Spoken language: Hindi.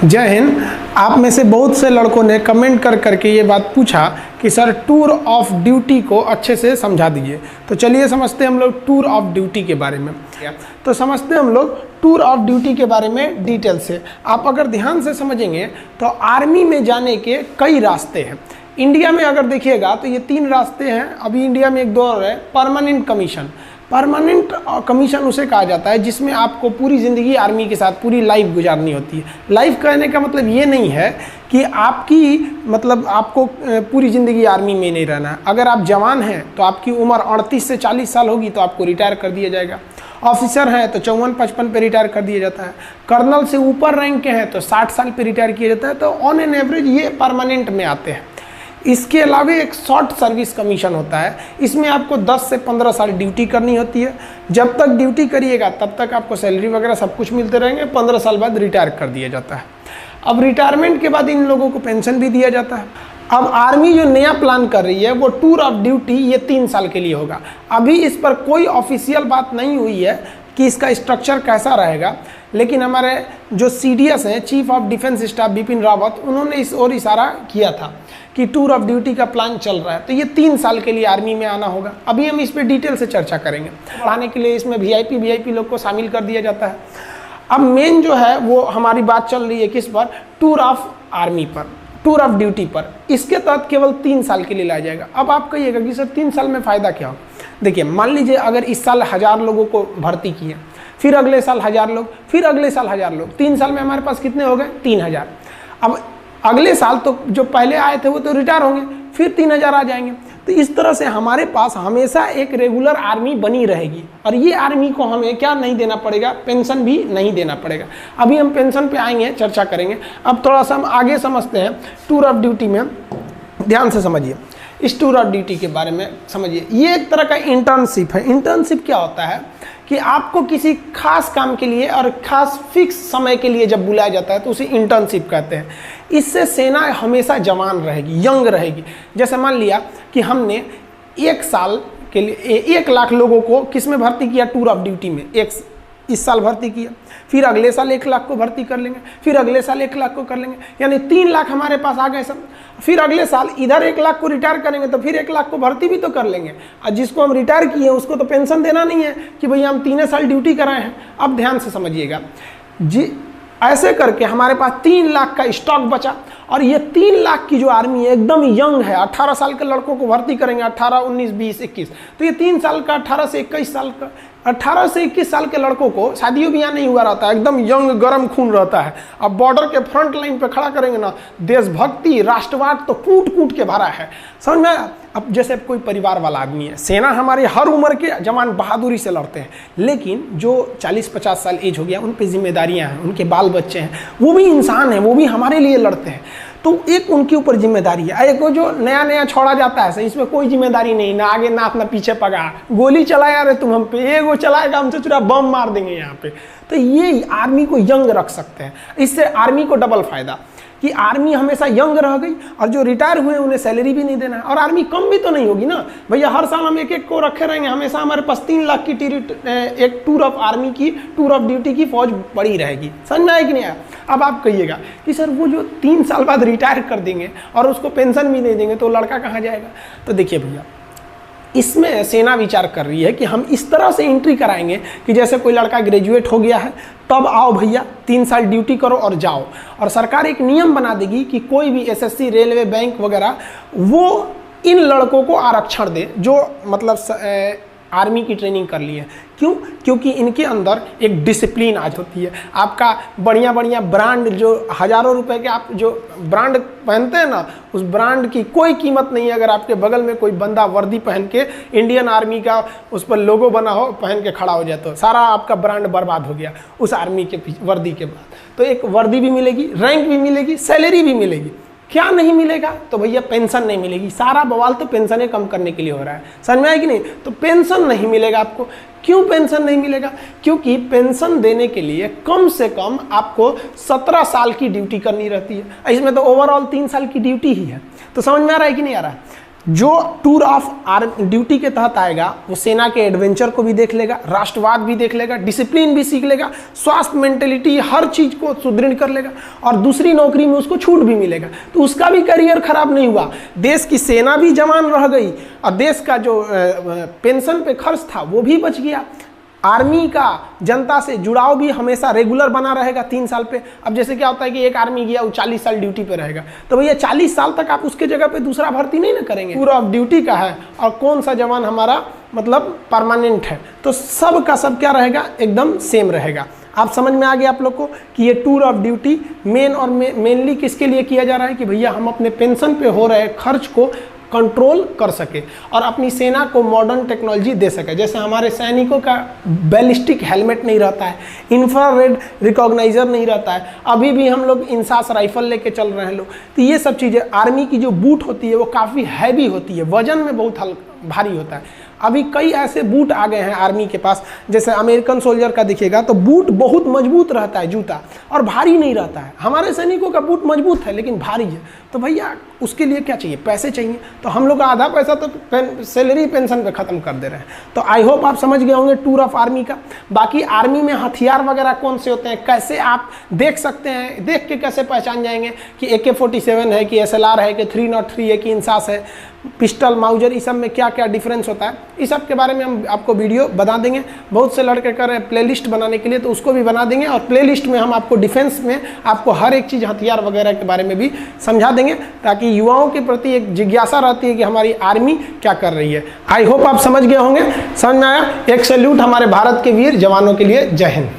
जय हिंद। आप में से बहुत से लड़कों ने कमेंट कर करके ये बात पूछा कि सर टूर ऑफ ड्यूटी को अच्छे से समझा दीजिए। तो चलिए समझते हैं हम लोग टूर ऑफ ड्यूटी के बारे में। तो समझते हैं हम लोग टूर ऑफ ड्यूटी के बारे में डिटेल से। आप अगर ध्यान से समझेंगे तो आर्मी में जाने के कई रास्ते हैं। इंडिया में अगर देखिएगा तो ये 3 रास्ते हैं। अभी इंडिया में एक दौर है परमानेंट कमीशन। परमानेंट कमीशन उसे कहा जाता है जिसमें आपको पूरी ज़िंदगी आर्मी के साथ पूरी लाइफ गुजारनी होती है। लाइफ कहने का मतलब ये नहीं है कि आपको पूरी ज़िंदगी आर्मी में नहीं रहना है। अगर आप जवान हैं तो आपकी उम्र 38 से 40 साल होगी तो आपको रिटायर कर दिया जाएगा। ऑफिसर हैं तो 54-55 पे रिटायर कर दिया जाता है। कर्नल से ऊपर रैंक के हैं तो 60 साल पे रिटायर किया जाता है। तो ऑन एन एवरेज ये परमानेंट में आते हैं। इसके अलावा एक शॉर्ट सर्विस कमीशन होता है। इसमें आपको 10 से 15 साल ड्यूटी करनी होती है। जब तक ड्यूटी करिएगा तब तक आपको सैलरी वगैरह सब कुछ मिलते रहेंगे। 15 साल बाद रिटायर कर दिया जाता है। अब रिटायरमेंट के बाद इन लोगों को पेंशन भी दिया जाता है। अब आर्मी जो नया प्लान कर रही है वो टूर ऑफ ड्यूटी ये 3 साल के लिए होगा। अभी इस पर कोई ऑफिशियल बात नहीं हुई है कि इसका स्ट्रक्चर कैसा रहेगा, लेकिन हमारे जो CDS हैं, chief of defence staff Bipin Rawat, उन्होंने इस ओर इशारा किया था कि टूर ऑफ ड्यूटी का प्लान चल रहा है। तो ये 3 साल के लिए आर्मी में आना होगा। अभी हम इस पर डिटेल से चर्चा करेंगे। पढ़ाने के लिए इसमें VIP लोग को शामिल कर दिया जाता है। अब मेन जो है वो हमारी बात चल रही है किस पर, टूर ऑफ आर्मी पर, टूर ऑफ ड्यूटी पर। इसके तहत केवल 3 साल के लिए लाया जाएगा। अब आप कहिएगा कि सर 3 साल में फ़ायदा क्या हो। देखिए, मान लीजिए अगर इस साल 1000 लोगों को भर्ती किए, फिर अगले साल 1000 लोग, फिर अगले साल 1000 लोग, 3 साल में हमारे पास कितने हो गए, 3000। अब अगले साल तो जो पहले आए थे वो तो रिटायर होंगे, फिर 3000 आ जाएंगे। तो इस तरह से हमारे पास हमेशा एक रेगुलर आर्मी बनी रहेगी। और ये आर्मी को हमें क्या नहीं देना पड़ेगा, पेंशन भी नहीं देना पड़ेगा। अभी हम पेंशन पे आएंगे, चर्चा करेंगे। अब थोड़ा सा हम आगे समझते हैं टूर ऑफ ड्यूटी में। ध्यान से समझिए, इस टूर ऑफ ड्यूटी के बारे में समझिए। ये एक तरह का इंटर्नशिप है। इंटर्नशिप क्या होता है कि आपको किसी खास काम के लिए और खास फिक्स समय के लिए जब बुलाया जाता है तो उसे इंटर्नशिप कहते हैं। इससे सेना हमेशा जवान रहेगी, यंग रहेगी। जैसे मान लिया कि हमने 1 साल के लिए 1 लाख लोगों को किस में भर्ती किया, टूर ऑफ ड्यूटी में। इस साल भर्ती किया, फिर अगले साल 1 लाख को भर्ती कर लेंगे, फिर अगले साल 1 लाख को कर लेंगे, यानी 3 लाख हमारे पास आ गए सब। फिर अगले साल इधर 1 लाख को रिटायर करेंगे तो फिर 1 लाख को भर्ती भी तो कर लेंगे। और जिसको हम रिटायर किए उसको तो पेंशन देना नहीं है कि भैया हम 3 साल ड्यूटी कराए हैं। अब ध्यान से समझिएगा जी, ऐसे करके हमारे पास 3 लाख का स्टॉक बचा। और ये 3 लाख की जो आर्मी है एकदम यंग है। 18 साल के लड़कों को भर्ती करेंगे, 18, 19, 20, 21। तो ये 3 साल का 18 से 21 साल का 18 से 21 साल के लड़कों को शादियों ब्याह नहीं हुआ रहता है, एकदम यंग गरम खून रहता है। अब बॉर्डर के फ्रंट लाइन पे खड़ा करेंगे ना, देशभक्ति राष्ट्रवाद तो कूट कूट के भरा है, समझ में। अब जैसे कोई परिवार वाला आदमी है, सेना हमारी हर उम्र के जवान बहादुरी से लड़ते हैं, लेकिन जो 40-50 साल एज हो गया उन पे जिम्मेदारियां हैं, उनके बाल बच्चे हैं, वो भी इंसान हैं, वो भी हमारे लिए लड़ते हैं। तो एक उनके ऊपर जिम्मेदारी है। एक वो जो नया नया छोड़ा जाता है, इसमें कोई जिम्मेदारी नहीं, ना आगे ना अपना पीछे पगा, गोली चलाया रे तुम हम पे, वो चलाएगा हमसे चुरा बम मार देंगे यहाँ पे। तो ये आर्मी को यंग रख सकते हैं। इससे आर्मी को डबल फायदा कि आर्मी हमेशा यंग रह गई और जो रिटायर हुए उन्हें सैलरी भी नहीं देना है। और आर्मी कम भी तो नहीं होगी ना भैया, हर साल हम 1-1 को रखे रहेंगे। हमेशा हमारे पास 3 लाख की एक टूर ऑफ आर्मी की, टूर ऑफ ड्यूटी की फौज पड़ी रहेगी। समझ में आया कि नहीं आया। अब आप कहिएगा कि सर वो जो 3 साल बाद रिटायर कर देंगे और उसको पेंशन भी नहीं देंगे तो लड़का कहाँ जाएगा। तो देखिए भैया, इसमें सेना विचार कर रही है कि हम इस तरह से एंट्री कराएंगे कि जैसे कोई लड़का ग्रेजुएट हो गया है, तब आओ भैया 3 साल ड्यूटी करो और जाओ। और सरकार एक नियम बना देगी कि कोई भी SSC, रेलवे, बैंक वगैरह वो इन लड़कों को आरक्षण दे जो मतलब आर्मी की ट्रेनिंग कर ली है। क्यों? क्योंकि इनके अंदर एक डिसिप्लिन आज होती है। आपका बढ़िया बढ़िया ब्रांड, जो हज़ारों रुपए के आप जो ब्रांड पहनते हैं ना, उस ब्रांड की कोई कीमत नहीं है अगर आपके बगल में कोई बंदा वर्दी पहन के इंडियन आर्मी का उस पर लोगो बना हो, पहन के खड़ा हो जाए तो सारा आपका ब्रांड बर्बाद हो गया उस आर्मी के वर्दी के बाद। तो एक वर्दी भी मिलेगी, रैंक भी मिलेगी, सैलरी भी मिलेगी। क्या नहीं मिलेगा तो भैया पेंशन नहीं मिलेगी। सारा बवाल तो पेंशनें कम करने के लिए हो रहा है, समझ में आया कि नहीं। तो पेंशन नहीं मिलेगा आपको। क्यों पेंशन नहीं मिलेगा? क्योंकि पेंशन देने के लिए कम से कम आपको 17 साल की ड्यूटी करनी रहती है। इसमें तो ओवरऑल 3 साल की ड्यूटी ही है। तो समझ में आ रहा है कि नहीं आ रहा है। जो टूर ऑफ ड्यूटी के तहत आएगा वो सेना के एडवेंचर को भी देख लेगा, राष्ट्रवाद भी देख लेगा, डिसिप्लिन भी सीख लेगा, स्वास्थ्य, मेंटेलिटी, हर चीज को सुदृढ़ कर लेगा और दूसरी नौकरी में उसको छूट भी मिलेगा, तो उसका भी करियर खराब नहीं हुआ। देश की सेना भी जवान रह गई और देश का जो पेंशन पे खर्च था वो भी बच गया। आर्मी का जनता से जुड़ाव भी हमेशा रेगुलर बना रहेगा 3 साल पे। अब जैसे क्या होता है कि एक आर्मी गया वो 40 साल ड्यूटी पे रहेगा, तो भैया 40 साल तक आप उसके जगह पे दूसरा भर्ती नहीं ना करेंगे। टूर ऑफ ड्यूटी का है और कौन सा जवान हमारा मतलब परमानेंट है, तो सब का सब क्या रहेगा, एकदम सेम रहेगा। आप समझ में आ गया आप लोग को कि ये टूर ऑफ ड्यूटी मेनली किसके लिए किया जा रहा है कि भैया हम अपने पेंशन पे हो रहे खर्च को कंट्रोल कर सके और अपनी सेना को मॉडर्न टेक्नोलॉजी दे सके। जैसे हमारे सैनिकों का बैलिस्टिक हेलमेट नहीं रहता है, इंफ्रारेड रिकॉग्नाइजर नहीं रहता है, अभी भी हम लोग इंसास राइफल लेके चल रहे हैं लोग, तो ये सब चीज़ें। आर्मी की जो बूट होती है वो काफ़ी हैवी होती है, वजन में बहुत भारी होता है। अभी कई ऐसे बूट आ गए हैं आर्मी के पास, जैसे अमेरिकन सोल्जर का दिखेगा तो बूट बहुत मजबूत रहता है जूता और भारी नहीं रहता है। हमारे सैनिकों का बूट मजबूत है लेकिन भारी है, तो भैया उसके लिए क्या चाहिए, पैसे चाहिए। तो हम लोग का आधा पैसा तो सैलरी पेंशन पे ख़त्म कर दे रहे हैं। तो आई होप आप समझ गए होंगे टूर ऑफ आर्मी का। बाकी आर्मी में हथियार वगैरह कौन से होते हैं, कैसे आप देख सकते हैं, देख के कैसे पहचान जाएंगे कि AK-47 है कि SLR है कि 303 है कि इंसास है, पिस्टल, माउजर, इस सब में क्या क्या डिफरेंस होता है, इस सब के बारे में हम आपको वीडियो बता देंगे। बहुत से लड़के कर रहे हैं प्लेलिस्ट बनाने के लिए, तो उसको भी बना देंगे और प्लेलिस्ट में हम आपको डिफेंस में आपको हर एक चीज़ हथियार वगैरह के बारे में भी समझा देंगे, ताकि युवाओं के प्रति एक जिज्ञासा रहती है कि हमारी आर्मी क्या कर रही है। आई होप आप समझ गए होंगे। समझ में आया? एक सैल्यूट हमारे भारत के वीर जवानों के लिए। जय हिंद।